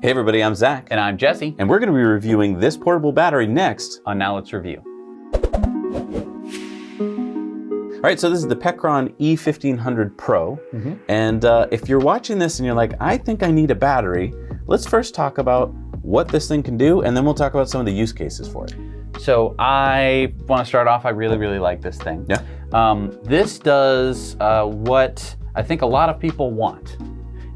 Hey everybody, I'm Zach. And I'm Jesse. And we're going to be reviewing this portable battery next on Now Let's Review. All right, so this is the Pecron E1500 Pro. And if you're watching this and you're like, I think I need a battery, let's first talk about what this thing can do, and then we'll talk about some of the use cases for it. So I want to start off, I really like this thing. Yeah. This does what I think a lot of people want.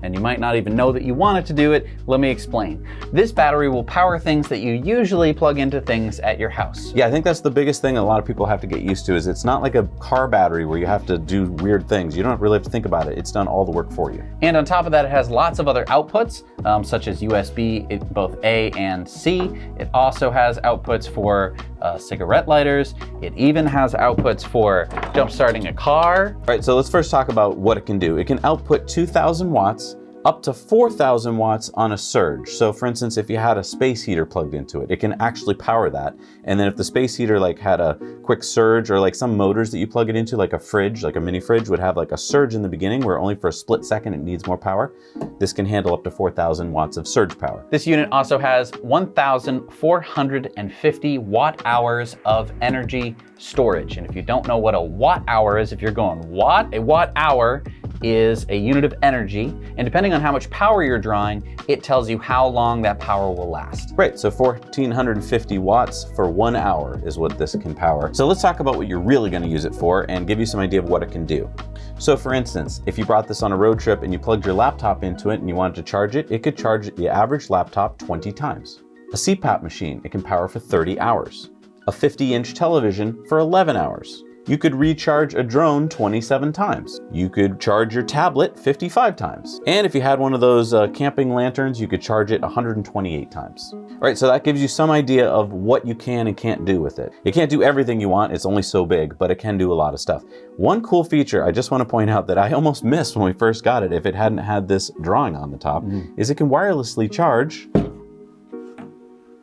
And you might not even know that you want it to do it. Let me explain. This battery will power things that you usually plug into things at your house. Yeah, I think that's the biggest thing a lot of people have to get used to is it's not like a car battery where you have to do weird things. You don't really have to think about it. It's done all the work for you. And on top of that, it has lots of other outputs, such as USB, both A and C. It also has outputs for cigarette lighters. It even has outputs for jump starting a car. All right, so let's first talk about what it can do. It can output 2,000 watts up to 4,000 watts on a surge. So for instance, if you had a space heater plugged into it, it can actually power that. And then if the space heater like had a quick surge, or like some motors that you plug it into, like a fridge, like a mini fridge would have like a surge in the beginning where only for a split second it needs more power. This can handle up to 4,000 watts of surge power. This unit also has 1,450 watt hours of energy storage. And if you don't know what a watt hour is, if you're going, what? A watt hour is a unit of energy, and depending on how much power you're drawing, it tells you how long that power will last. Right, so 1,450 watts for 1 hour is what this can power. So let's talk about what you're really going to use it for and give you some idea of what it can do. So for instance, if you brought this on a road trip and you plugged your laptop into it and you wanted to charge it, it could charge the average laptop 20 times. A CPAP machine, it can power for 30 hours. A 50-inch television for 11 hours. You could recharge a drone 27 times. You could charge your tablet 55 times. And if you had one of those camping lanterns, you could charge it 128 times. All right, so that gives you some idea of what you can and can't do with it. It can't do everything you want, it's only so big, but it can do a lot of stuff. One cool feature I just want to point out that I almost missed when we first got it, if it hadn't had this drawing on the top, is it can wirelessly charge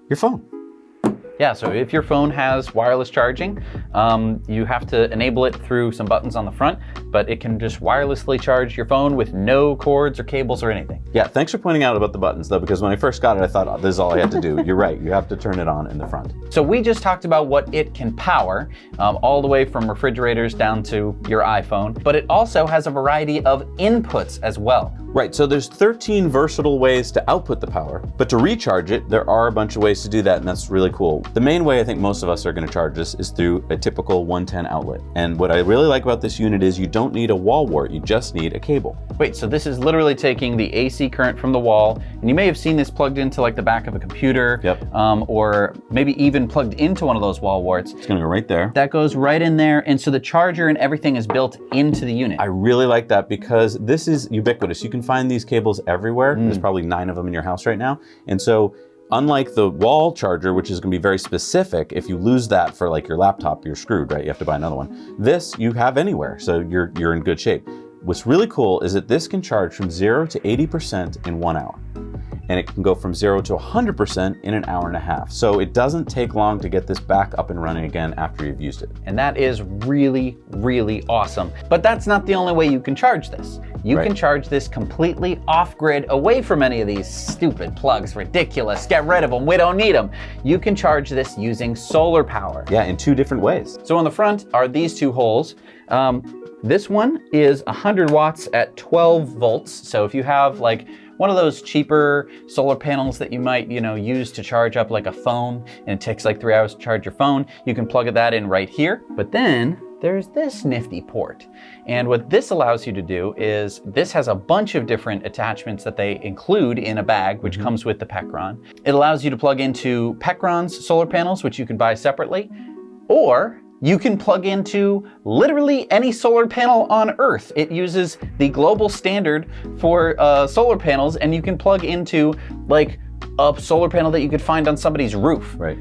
your phone. Yeah, so if your phone has wireless charging, you have to enable it through some buttons on the front, but it can just wirelessly charge your phone with no cords or cables or anything. Yeah, thanks for pointing out about the buttons though, because when I first got it, I thought, oh, this is all I had to do. You're right, you have to turn it on in the front. So we just talked about what it can power, all the way from refrigerators down to your iPhone, but it also has a variety of inputs as well. Right, so there's 13 versatile ways to output the power, but to recharge it, there are a bunch of ways to do that, and that's really cool. The main way I think most of us are going to charge this is through a typical 110 outlet. And what I really like about this unit is you don't need a wall wart, you just need a cable. Wait, so this is literally taking the AC current from the wall, and you may have seen this plugged into like the back of a computer, or maybe even plugged into one of those wall warts. It's going to go right there. That goes right in there, and so the charger and everything is built into the unit. I really like that because this is ubiquitous. You can find these cables everywhere. There's probably 9 of them in your house right now. And so unlike the wall charger, which is going to be very specific, if you lose that for like your laptop, you're screwed, right? You have to buy another one. This you have anywhere, so you're in good shape. What's really cool is that this can charge from 0 to 80% in 1 hour. And it can go from 0 to 100% in an hour and a half. So it doesn't take long to get this back up and running again after you've used it. And that is really awesome. But that's not the only way you can charge this. You can charge this completely off-grid, away from any of these stupid plugs, ridiculous, get rid of them, we don't need them. You can charge this using solar power. Yeah, in 2 different ways. So on the front are these 2 holes. This one is 100 watts at 12 volts. So if you have like one of those cheaper solar panels that you might, use to charge up like a phone, and it takes like 3 hours to charge your phone, you can plug that in right here. But then there's this nifty port. And what this allows you to do is, this has a bunch of different attachments that they include in a bag, which comes with the Pecron. It allows you to plug into Pecron's solar panels, which you can buy separately, or you can plug into literally any solar panel on Earth. It uses the global standard for solar panels, and you can plug into like a solar panel that you could find on somebody's roof. Right.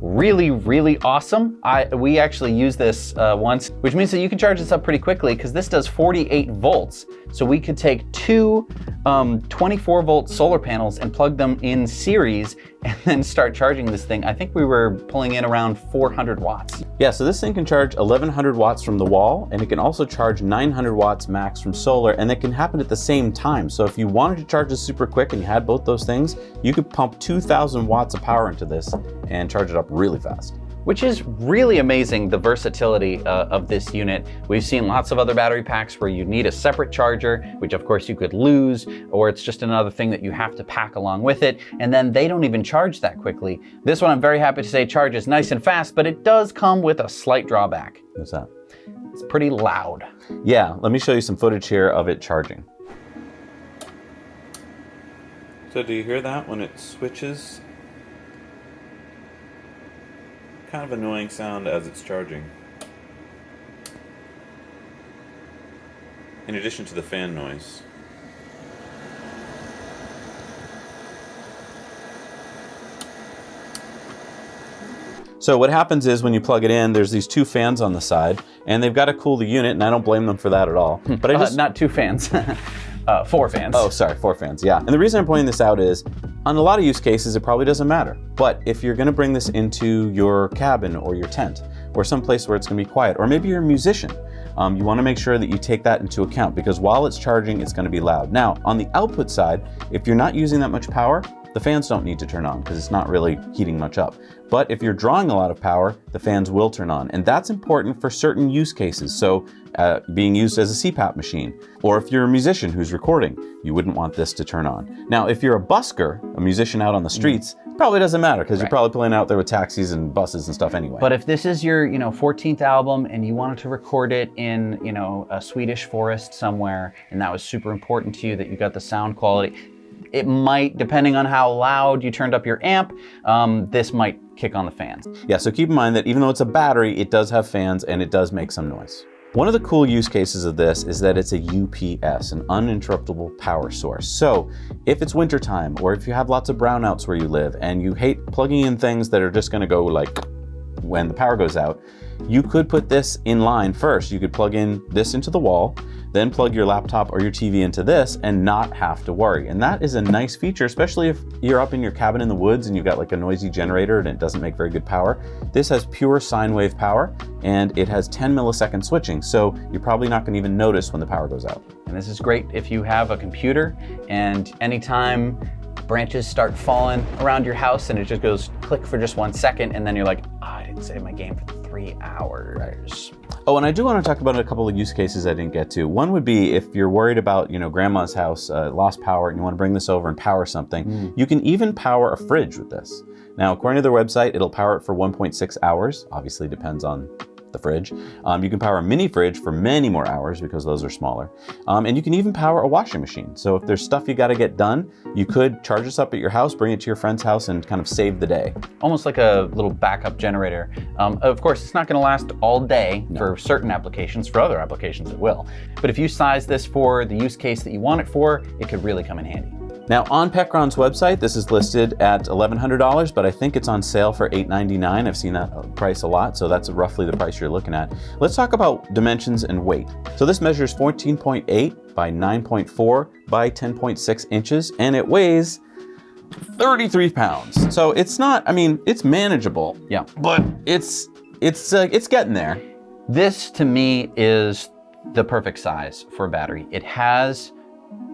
Really, really awesome. We actually used this once, which means that you can charge this up pretty quickly because this does 48 volts. So we could take two 24 volt solar panels and plug them in series and then start charging this thing. I think we were pulling in around 400 watts. Yeah, so this thing can charge 1100 watts from the wall, and it can also charge 900 watts max from solar, and it can happen at the same time. So if you wanted to charge this super quick and you had both those things, you could pump 2000 watts of power into this and charge it up really fast. Which is really amazing, the versatility of this unit. We've seen lots of other battery packs where you need a separate charger, which of course you could lose, or it's just another thing that you have to pack along with it, and then they don't even charge that quickly. This one, I'm very happy to say, charges nice and fast, but it does come with a slight drawback. What's that? It's pretty loud. Yeah, let me show you some footage here of it charging. So do you hear that when it switches? Kind of annoying sound as it's charging. In addition to the fan noise. So what happens is when you plug it in, there's these two fans on the side, and they've got to cool the unit, and I don't blame them for that at all. But I just not two fans. 4 fans. Oh, sorry, 4 fans, yeah. And the reason I'm pointing this out is, on a lot of use cases, it probably doesn't matter. But if you're gonna bring this into your cabin or your tent, or someplace where it's gonna be quiet, or maybe you're a musician, you wanna make sure that you take that into account, because while it's charging, it's gonna be loud. Now, on the output side, if you're not using that much power, the fans don't need to turn on because it's not really heating much up. But if you're drawing a lot of power, the fans will turn on. And that's important for certain use cases. So being used as a CPAP machine, or if you're a musician who's recording, you wouldn't want this to turn on. Now, if you're a busker, a musician out on the streets, it probably doesn't matter because you're probably playing out there with taxis and buses and stuff anyway. But if this is your 14th album and you wanted to record it in a Swedish forest somewhere, and that was super important to you that you got the sound quality, it might, depending on how loud you turned up your amp, this might kick on the fans. Yeah, so keep in mind that even though it's a battery, it does have fans and it does make some noise. One of the cool use cases of this is that it's a UPS, an uninterruptible power source. So if it's wintertime, or if you have lots of brownouts where you live and you hate plugging in things that are just gonna go like when the power goes out, you could put this in line first. You could plug in this into the wall, then plug your laptop or your TV into this and not have to worry. And that is a nice feature, especially if you're up in your cabin in the woods and you've got like a noisy generator and it doesn't make very good power. This has pure sine wave power and it has 10 millisecond switching. So you're probably not gonna even notice when the power goes out. And this is great if you have a computer and anytime branches start falling around your house and it just goes click for just 1 second and then you're like, oh, I didn't save my game for 3 hours. Right. Oh, and I do want to talk about a couple of use cases I didn't get to. One would be if you're worried about, grandma's house lost power and you want to bring this over and power something, you can even power a fridge with this. Now, according to their website, it'll power it for 1.6 hours. Obviously depends on the fridge. You can power a mini fridge for many more hours because those are smaller. And you can even power a washing machine. So if there's stuff you got to get done, you could charge this up at your house, bring it to your friend's house and kind of save the day. Almost like a little backup generator. Of course, it's not going to last all day for certain applications. For other applications, it will. But if you size this for the use case that you want it for, it could really come in handy. Now on Pecron's website, this is listed at $1,100, but I think it's on sale for $899. I've seen that price a lot, so that's roughly the price you're looking at. Let's talk about dimensions and weight. So this measures 14.8 by 9.4 by 10.6 inches, and it weighs 33 pounds. So it's not, it's manageable. Yeah. But it's getting there. This to me is the perfect size for a battery. It has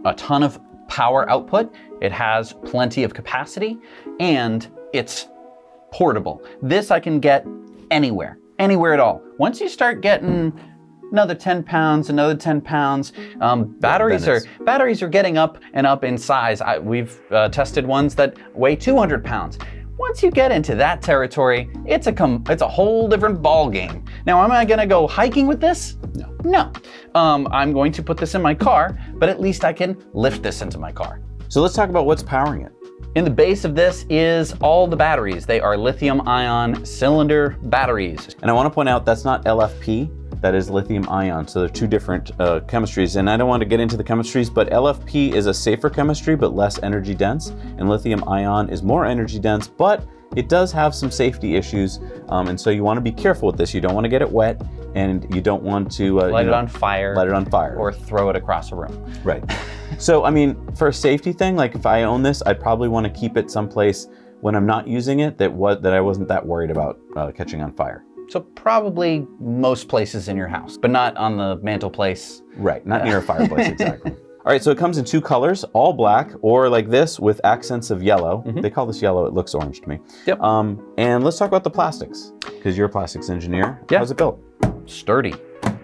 a ton of power output, it has plenty of capacity, and it's portable. This I can get anywhere at all. Once you start getting another 10 pounds, batteries are getting up and up in size. We've tested ones that weigh 200 pounds. Once you get into that territory, it's a whole different ball game. Now, am I gonna go hiking with this? No. I'm going to put this in my car, but at least I can lift this into my car. So let's talk about what's powering it. In the base of this is all the batteries. They are lithium-ion cylinder batteries. And I want to point out that's not LFP. that is lithium ion. So they're two different chemistries, and I don't want to get into the chemistries, but LFP is a safer chemistry but less energy dense, and lithium ion is more energy dense, but it does have some safety issues, and so you want to be careful with this. You don't want to get it wet, and you don't want to light it on fire. Light it on fire. Or throw it across a room. Right. So, I mean, for a safety thing, like if I own this, I'd probably want to keep it someplace when I'm not using it that I wasn't that worried about catching on fire. So probably most places in your house, but not on the mantelpiece. Right, not near a fireplace, exactly. All right, so it comes in two colors, all black, or like this with accents of yellow. They call this yellow, it looks orange to me. Yep. And let's talk about the plastics, because you're a plastics engineer. Yeah. How's it built? Sturdy.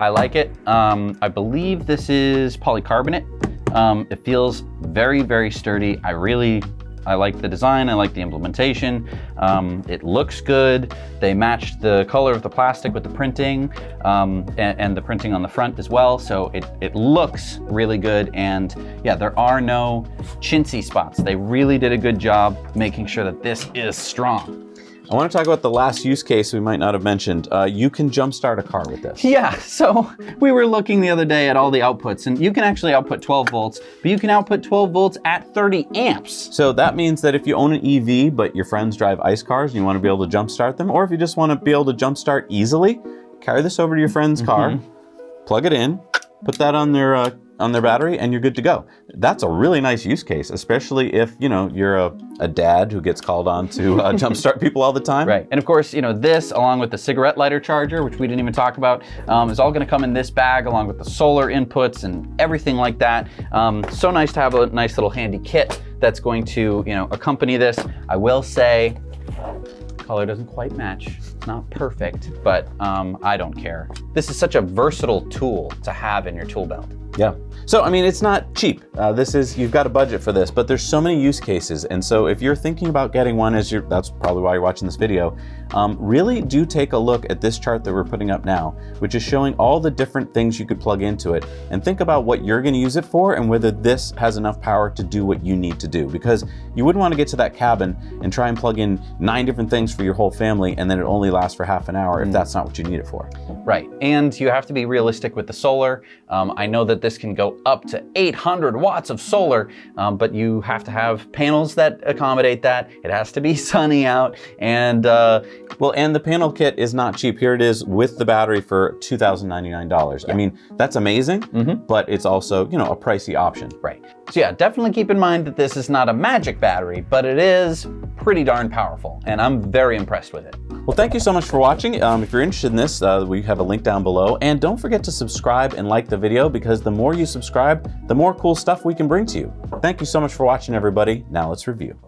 I like it. I believe this is polycarbonate. It feels very, very sturdy. I like the design, I like the implementation. It looks good. They matched the color of the plastic with the printing, and the printing on the front as well. So it looks really good. And yeah, there are no chintzy spots. They really did a good job making sure that this is strong. I want to talk about the last use case we might not have mentioned. You can jumpstart a car with this. Yeah, so we were looking the other day at all the outputs, and you can actually output 12 volts, but you can output 12 volts at 30 amps. So that means that if you own an EV, but your friends drive ICE cars and you want to be able to jumpstart them, or if you just want to be able to jumpstart easily, carry this over to your friend's car, plug it in, put that on their battery, and you're good to go. That's a really nice use case, especially if, you're a dad who gets called on to jumpstart people all the time. Right, and of course, this along with the cigarette lighter charger, which we didn't even talk about, is all gonna come in this bag along with the solar inputs and everything like that. So nice to have a nice little handy kit that's going to, accompany this. I will say, color doesn't quite match. It's not perfect, but I don't care. This is such a versatile tool to have in your tool belt. Yeah. So, I mean, it's not cheap. You've got a budget for this, but there's so many use cases. And so if you're thinking about getting one, that's probably why you're watching this video, really do take a look at this chart that we're putting up now, which is showing all the different things you could plug into it, and think about what you're going to use it for and whether this has enough power to do what you need to do. Because you wouldn't want to get to that cabin and try and plug in 9 different things for your whole family, and then it only lasts for half an hour if that's not what you need it for. Right, and you have to be realistic with the solar. I know that this can go up to 800 watts of solar, but you have to have panels that accommodate that. It has to be sunny out, and and the panel kit is not cheap. Here it is with the battery for $2,099. Yeah. I mean, that's amazing, but it's also, a pricey option. Right. So yeah, definitely keep in mind that this is not a magic battery, but it is pretty darn powerful, and I'm very impressed with it. Well, thank you so much for watching. If you're interested in this, we have a link down below. And don't forget to subscribe and like the video, because the more you subscribe, the more cool stuff we can bring to you. Thank you so much for watching, everybody. Now let's review.